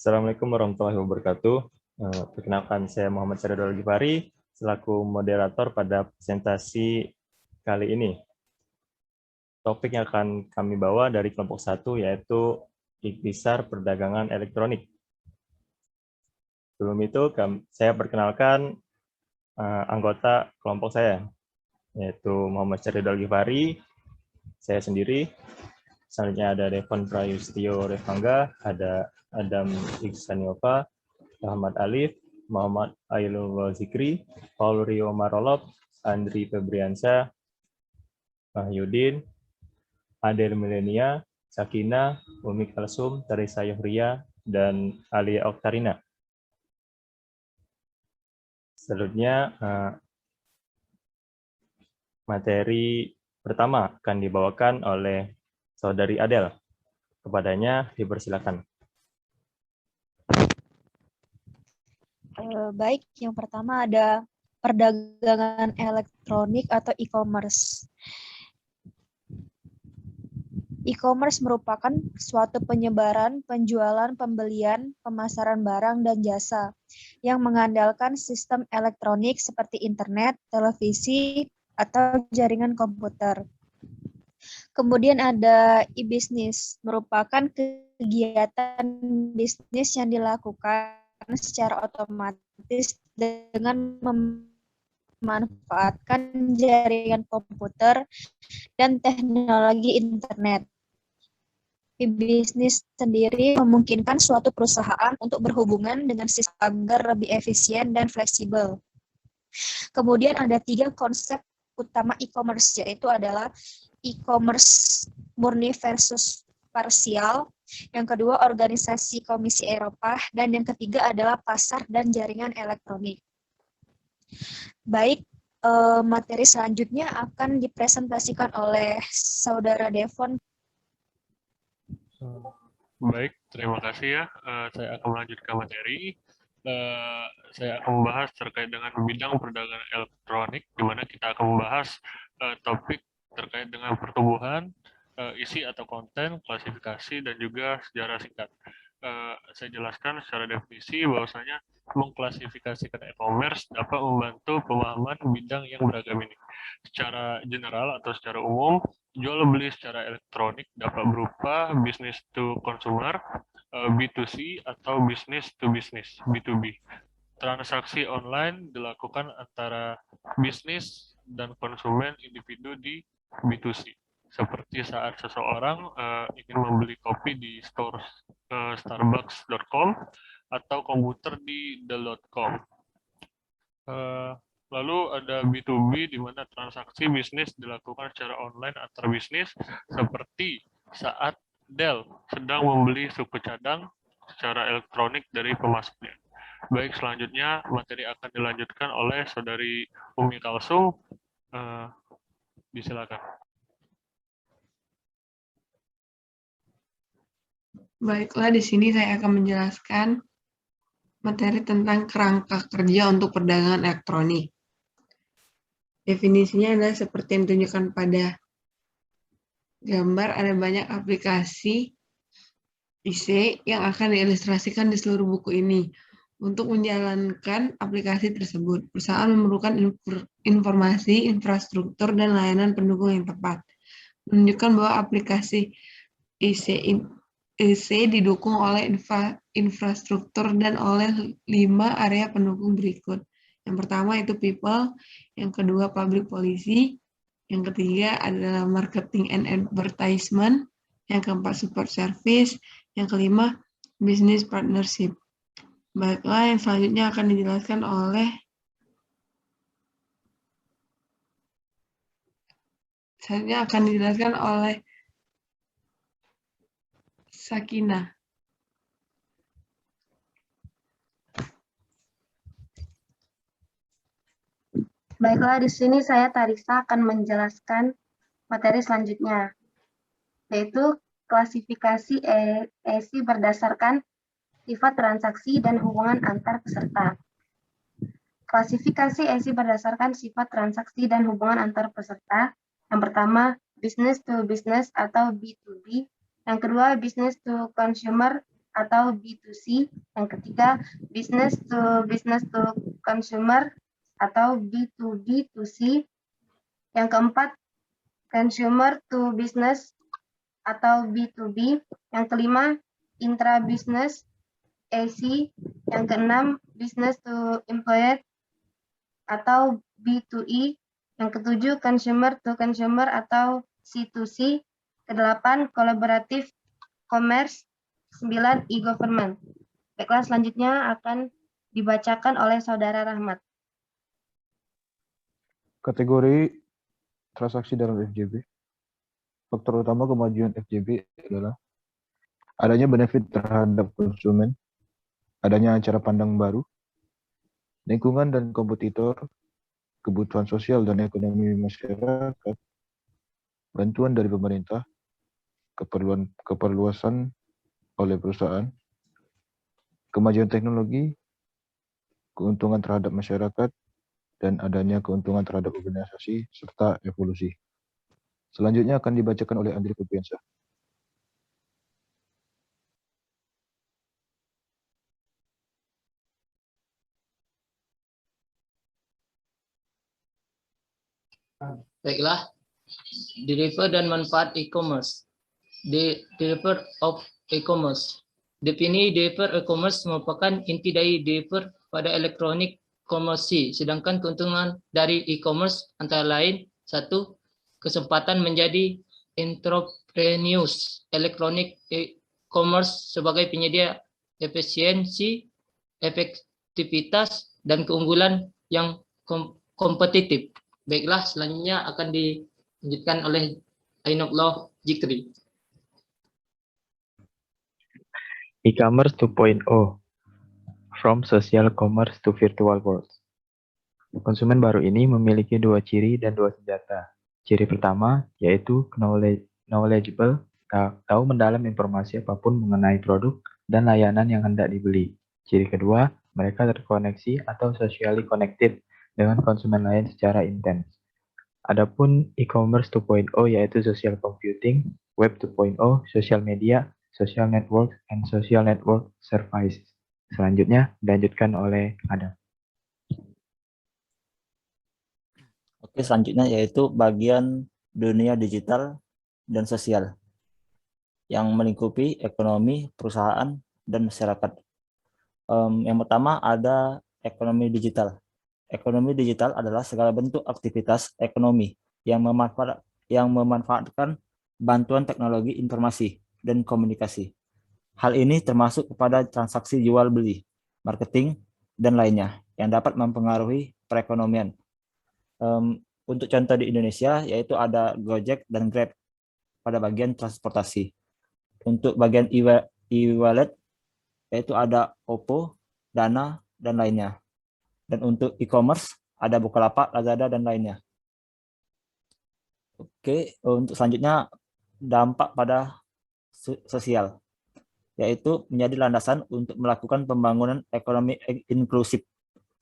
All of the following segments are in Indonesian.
Assalamualaikum warahmatullahi wabarakatuh. Perkenalkan, saya Muhammad Syahridul Ghifari selaku moderator pada presentasi kali ini. Topik yang akan kami bawa dari kelompok 1 yaitu Ikhtisar Perdagangan Elektronik. Sebelum itu, saya perkenalkan anggota kelompok saya, yaitu Muhammad Syahridul Ghifari, saya sendiri. Selanjutnya ada Devon Prayustio Revangga, ada Adam Iksanova, Ahmad Alif, Muhammad Ailul Zikri, Paul Rio Marolop, Andri Febriansyah, Mahyudin, Adel Milenia, Sakina, Umi Kalsum, Teresa Yohria, dan Alia Oktarina. Selanjutnya, materi pertama akan dibawakan oleh Saudari Adel. Kepadanya dipersilakan. Baik, yang pertama ada perdagangan elektronik atau e-commerce. E-commerce merupakan suatu penyebaran, penjualan, pembelian, pemasaran barang dan jasa yang mengandalkan sistem elektronik seperti internet, televisi, atau jaringan komputer. Kemudian ada e-business, merupakan kegiatan bisnis yang dilakukan secara otomatis dengan memanfaatkan jaringan komputer dan teknologi internet. E-business sendiri memungkinkan suatu perusahaan untuk berhubungan dengan sistem agar lebih efisien dan fleksibel. Kemudian ada 3 konsep utama e-commerce, yaitu adalah e-commerce murni versus parsial, yang kedua organisasi Komisi Eropa, dan yang ketiga adalah pasar dan jaringan elektronik. Baik, materi selanjutnya akan dipresentasikan oleh Saudara Devon. Baik, terima kasih ya. Saya akan melanjutkan materi. Saya akan membahas terkait dengan bidang perdagangan elektronik, di mana kita akan membahas topik terkait dengan pertumbuhan, isi atau konten, klasifikasi, dan juga sejarah singkat. Saya jelaskan secara definisi bahwasanya mengklasifikasikan e-commerce dapat membantu pemahaman bidang yang beragam ini. Secara general atau secara umum, jual beli secara elektronik dapat berupa business to consumer, B2C, atau business to business, B2B. Transaksi online dilakukan antara bisnis dan konsumen individu di B2C. Seperti saat seseorang ingin membeli kopi di store starbucks.com atau komputer di dell.com. Lalu ada B2B, di mana transaksi bisnis dilakukan secara online antar bisnis, seperti saat Dell sedang membeli suku cadang secara elektronik dari pemasoknya. Baik, selanjutnya materi akan dilanjutkan oleh Saudari Umi Kalsum. Disilakan. Baiklah, di sini saya akan menjelaskan materi tentang kerangka kerja untuk perdagangan elektronik. Definisinya adalah seperti yang ditunjukkan pada gambar, ada banyak aplikasi IC yang akan diilustrasikan di seluruh buku ini. Untuk menjalankan aplikasi tersebut, perusahaan memerlukan informasi, infrastruktur, dan layanan pendukung yang tepat. Menunjukkan bahwa aplikasi IC didukung oleh infrastruktur dan oleh 5 area pendukung berikut. Yang pertama itu people, yang kedua public policy, yang ketiga adalah marketing and advertisement, yang keempat support service, yang kelima business partnership. Baiklah, yang selanjutnya akan dijelaskan oleh Sakina. Baiklah, di sini saya Tarisa akan menjelaskan materi selanjutnya, yaitu klasifikasi ESI berdasarkan sifat transaksi dan hubungan antar peserta. Klasifikasi ESI berdasarkan sifat transaksi dan hubungan antar peserta. Yang pertama, business to business atau B2B. Yang kedua, business to consumer atau B2C. Yang ketiga, business to consumer atau B2B2C. Yang keempat, consumer to business atau B2B. Yang kelima, intra-business AC. Yang keenam, business to employer atau B2E. Yang ketujuh, consumer to consumer atau C2C. Kedelapan, collaborative commerce. 9, e-government. Baiklah, selanjutnya akan dibacakan oleh Saudara Rahmat. Kategori transaksi dalam FJB. Faktor utama kemajuan FJB adalah adanya benefit terhadap konsumen, adanya cara pandang baru, lingkungan dan kompetitor, kebutuhan sosial dan ekonomi masyarakat, bantuan dari pemerintah, keperluasan oleh perusahaan, kemajuan teknologi, keuntungan terhadap masyarakat, dan adanya keuntungan terhadap organisasi, serta evolusi. Selanjutnya akan dibacakan oleh Andri Kupiansyah. Baiklah, deliver dan manfaat e-commerce. Deliver of e-commerce. Definisi deliver e-commerce merupakan inti dari deliver pada elektronik komersi, sedangkan keuntungan dari e-commerce antara lain: 1. Kesempatan menjadi entrepreneurs elektronik e-commerce sebagai penyedia efisiensi, efektivitas, dan keunggulan yang kompetitif. Baiklah, selanjutnya akan dilanjutkan oleh Ainullah Jikri. E-commerce 2.0, from social commerce to virtual world. Konsumen baru ini memiliki dua ciri dan dua senjata. Ciri pertama yaitu knowledgeable, tahu mendalam informasi apapun mengenai produk dan layanan yang hendak dibeli. Ciri kedua, mereka terkoneksi atau socially connected dengan konsumen lain secara intens. Adapun e-commerce 2.0 yaitu social computing, web 2.0, social media, social network, and social network services. Selanjutnya dilanjutkan oleh Adam. Oke, selanjutnya yaitu bagian dunia digital dan sosial yang melingkupi ekonomi, perusahaan, dan masyarakat. Yang pertama ada ekonomi digital. Ekonomi digital adalah segala bentuk aktivitas ekonomi yang memanfaatkan bantuan teknologi informasi dan komunikasi. Hal ini termasuk kepada transaksi jual beli, marketing, dan lainnya yang dapat mempengaruhi perekonomian. Untuk contoh di Indonesia yaitu ada Gojek dan Grab pada bagian transportasi. Untuk bagian e-wallet yaitu ada Oppo, Dana, dan lainnya. Dan untuk e-commerce ada Bukalapak, Lazada, dan lainnya. Oke, untuk selanjutnya dampak pada sosial, yaitu menjadi landasan untuk melakukan pembangunan ekonomi inklusif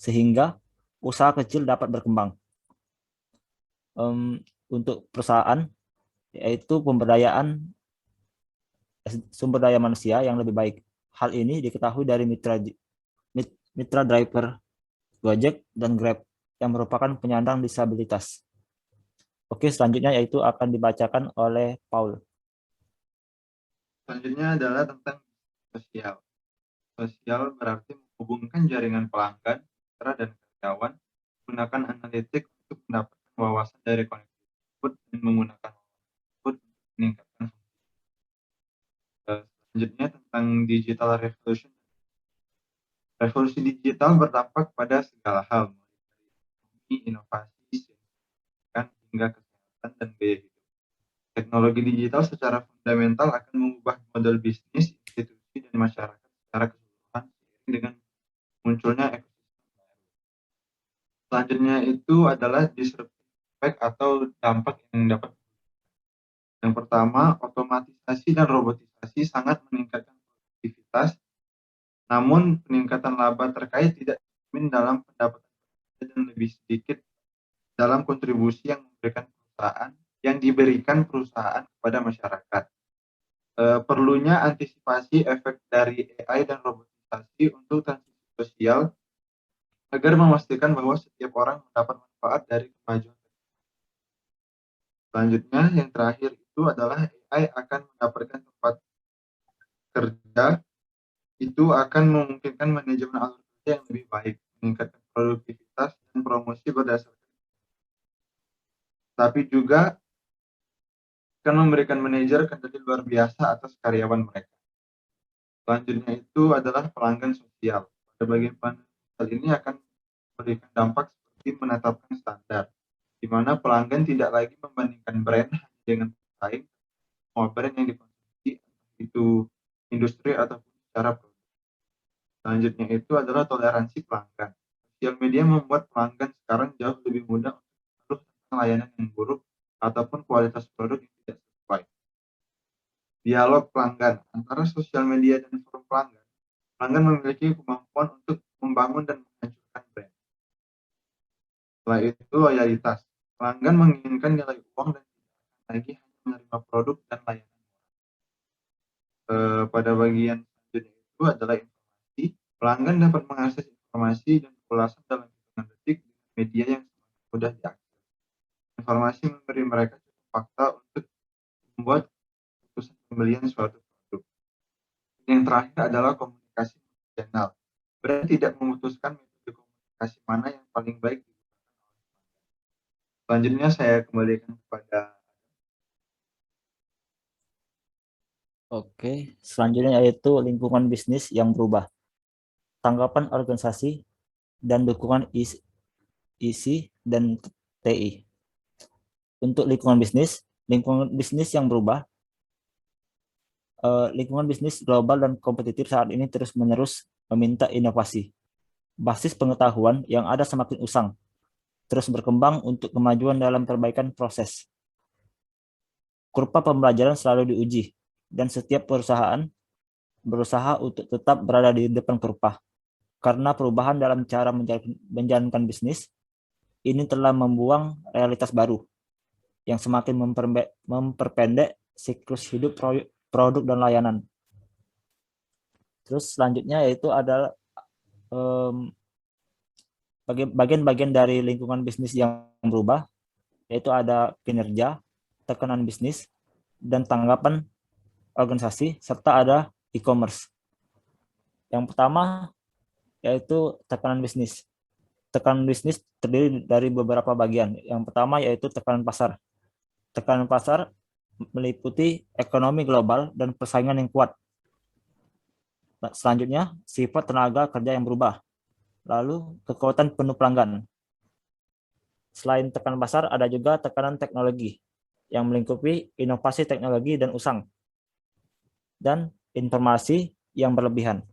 sehingga usaha kecil dapat berkembang. Untuk perusahaan, yaitu pemberdayaan sumber daya manusia yang lebih baik. Hal ini diketahui dari mitra driver Gojek dan Grab yang merupakan penyandang disabilitas. Oke, selanjutnya yaitu akan dibacakan oleh Paul. Selanjutnya adalah tentang sosial. Sosial berarti menghubungkan jaringan pelanggan, mitra, dan karyawan menggunakan analitik untuk mendapatkan wawasan dari koneksi tersebut dan menggunakan wawasan tersebut untuk meningkatkan fungsi. Selanjutnya tentang digital revolution. Revolusi digital berdampak pada segala hal, mulai dari ekonomi, inovasi, pendidikan, hingga kesehatan dan gaya hidup. Teknologi digital secara fundamental akan mengubah model bisnis, institusi, dan masyarakat secara keseluruhan seiring dengan munculnya ekosistem baru. Selanjutnya itu adalah disruptive effect atau dampak yang dapat. Yang pertama, otomatisasi dan robotisasi sangat meningkatkan produktivitas. Namun, peningkatan laba terkait tidak tercermin dalam pendapatan dan lebih sedikit dalam kontribusi yang diberikan perusahaan kepada masyarakat. perlunya antisipasi efek dari AI dan robotisasi untuk transisi sosial agar memastikan bahwa setiap orang mendapat manfaat dari kemajuan. Selanjutnya, yang terakhir itu adalah AI akan mendapatkan tempat kerja, itu akan memungkinkan manajemen alur kerja yang lebih baik, meningkatkan produktivitas dan promosi berdasarkan, tapi juga akan memberikan manajer kendali luar biasa atas karyawan mereka. Selanjutnya itu adalah pelanggan sosial. Pada bagian pelanggan sosial ini akan memberikan dampak seperti menetapkan standar, di mana pelanggan tidak lagi membandingkan brand dengan pesaing, semua brand yang dikonsumsi, itu industri ataupun secara produk. Selanjutnya itu adalah toleransi pelanggan. Sosial media membuat pelanggan sekarang jauh lebih mudah untuk mengeluh tentang layanan yang buruk ataupun kualitas produk yang tidak sesuai. Dialog pelanggan antara sosial media dan forum pelanggan. Pelanggan memiliki kemampuan untuk membangun dan menghancurkan brand. Setelah itu loyalitas. Pelanggan menginginkan nilai uang dan tidak akan lagi hanya menerima produk dan layanan. Pada bagian selanjutnya itu adalah informasi. Pelanggan dapat mengakses informasi dan ulasan dalam hitungan detik dengan media yang semakin mudah diakses. Informasi memberi mereka cukup fakta untuk membuat keputusan pembelian suatu produk. Yang terakhir adalah komunikasi channel. Brand tidak memutuskan metode komunikasi mana yang paling baik digunakan oleh pelanggan. Selanjutnya saya kembalikan kepada. Oke, selanjutnya yaitu lingkungan bisnis yang berubah. Tanggapan organisasi dan dukungan isi dan TI. Untuk lingkungan bisnis yang berubah, lingkungan bisnis global dan kompetitif saat ini terus-menerus meminta inovasi. Basis pengetahuan yang ada semakin usang, terus berkembang untuk kemajuan dalam perbaikan proses. Kurva pembelajaran selalu diuji, dan setiap perusahaan berusaha untuk tetap berada di depan kurva. Karena perubahan dalam cara menjalankan bisnis, ini telah membuang realitas baru yang semakin memperpendek siklus hidup produk dan layanan. Terus selanjutnya yaitu adalah bagian-bagian dari lingkungan bisnis yang berubah, yaitu ada kinerja, tekanan bisnis, dan tanggapan organisasi, serta ada e-commerce. Yang pertama yaitu tekanan bisnis. Tekanan bisnis terdiri dari beberapa bagian. Yang pertama yaitu tekanan pasar. Tekanan pasar meliputi ekonomi global dan persaingan yang kuat. Selanjutnya, sifat tenaga kerja yang berubah. Lalu, kekuatan penuh pelanggan. Selain tekanan pasar, ada juga tekanan teknologi yang melingkupi inovasi teknologi dan usang, dan informasi yang berlebihan.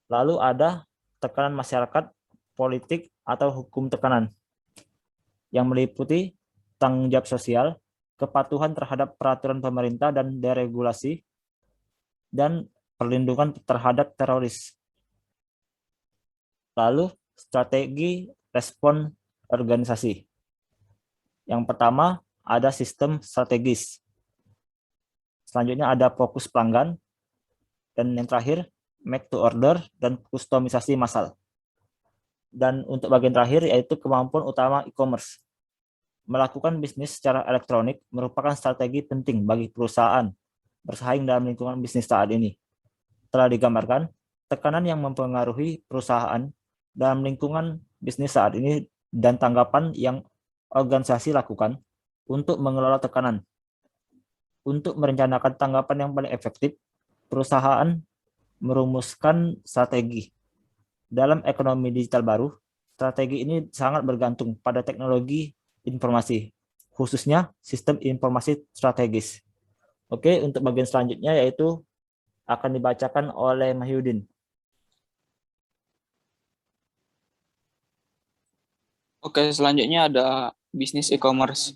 Lalu ada tekanan masyarakat, politik, atau hukum tekanan yang meliputi tanggung jawab sosial, kepatuhan terhadap peraturan pemerintah dan deregulasi, dan perlindungan terhadap teroris. Lalu strategi respon organisasi. Yang pertama ada sistem strategis. Selanjutnya ada fokus pelanggan, dan yang terakhir make to order dan kustomisasi massal. Dan untuk bagian terakhir yaitu kemampuan utama e-commerce. Melakukan bisnis secara elektronik merupakan strategi penting bagi perusahaan bersaing dalam lingkungan bisnis saat ini. Telah digambarkan tekanan yang mempengaruhi perusahaan dalam lingkungan bisnis saat ini dan tanggapan yang organisasi lakukan untuk mengelola tekanan. Untuk merencanakan tanggapan yang paling efektif, perusahaan merumuskan strategi. Dalam ekonomi digital baru, strategi ini sangat bergantung pada teknologi informasi, khususnya sistem informasi strategis. Oke, untuk bagian selanjutnya yaitu akan dibacakan oleh Mahyudin. Oke, selanjutnya ada bisnis e-commerce.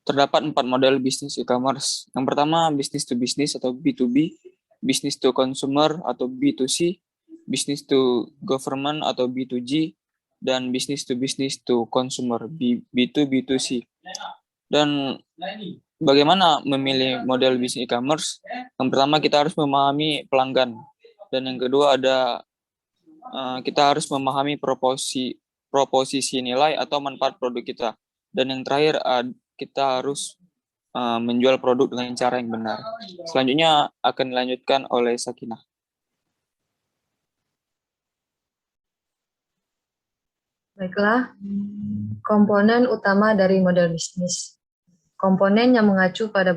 Terdapat 4 model bisnis e-commerce. Yang pertama, business to business atau B2B, business to consumer atau B2C, business to government atau B2G, dan business to consumer B2B2C. Dan bagaimana memilih model bisnis e-commerce? Yang pertama kita harus memahami pelanggan. Dan yang kedua kita harus memahami proposisi nilai atau manfaat produk kita. Dan yang terakhir kita harus menjual produk dengan cara yang benar. Selanjutnya akan dilanjutkan oleh Sakinah. Baiklah, komponen utama dari model bisnis. Komponen yang mengacu pada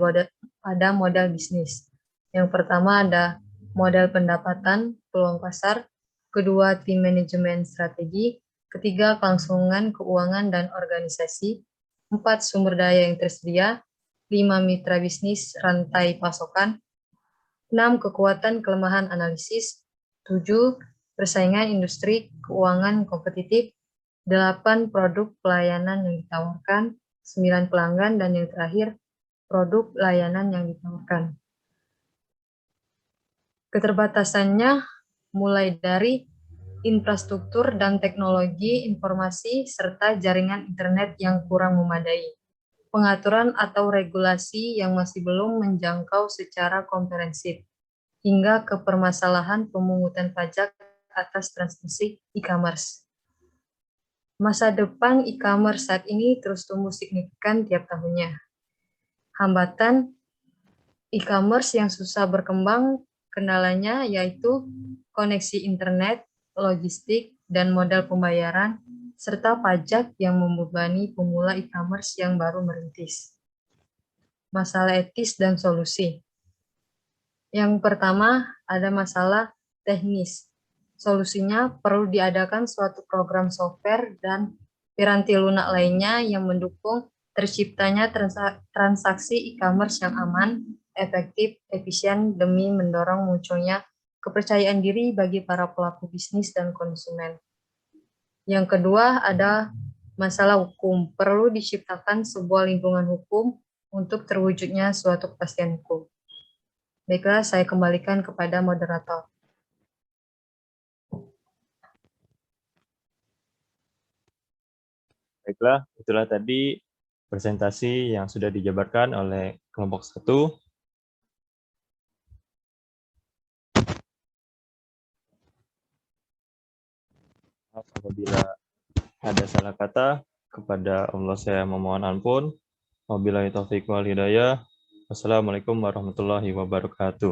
modal bisnis. Yang pertama ada modal pendapatan, peluang pasar, kedua tim manajemen strategi, ketiga kelangsungan keuangan dan organisasi, 4 sumber daya yang tersedia, 5 mitra bisnis rantai pasokan, 6 kekuatan kelemahan analisis, 7 persaingan industri keuangan kompetitif, 8 produk pelayanan yang ditawarkan, 9 pelanggan, dan yang terakhir produk layanan yang ditawarkan. Keterbatasannya mulai dari infrastruktur dan teknologi informasi serta jaringan internet yang kurang memadai, pengaturan atau regulasi yang masih belum menjangkau secara komprehensif, hingga ke permasalahan pemungutan pajak atas transaksi e-commerce. Masa depan e-commerce saat ini terus tumbuh signifikan tiap tahunnya. Hambatan e-commerce yang susah berkembang kendalanya yaitu koneksi internet, logistik, dan modal pembayaran, serta pajak yang membebani pemula e-commerce yang baru merintis. Masalah etis dan solusi. Yang pertama, ada masalah teknis. Solusinya perlu diadakan suatu program software dan piranti lunak lainnya yang mendukung terciptanya transaksi e-commerce yang aman, efektif, efisien demi mendorong munculnya kepercayaan diri bagi para pelaku bisnis dan konsumen. Yang kedua ada masalah hukum. Perlu diciptakan sebuah lingkungan hukum untuk terwujudnya suatu kepastian hukum. Baiklah, saya kembalikan kepada moderator. Baiklah, itulah tadi presentasi yang sudah dijabarkan oleh kelompok 1. Apabila ada salah kata, kepada Allah saya memohon ampun. Wabillahi taufiq wal hidayah. Wassalamualaikum warahmatullahi wabarakatuh.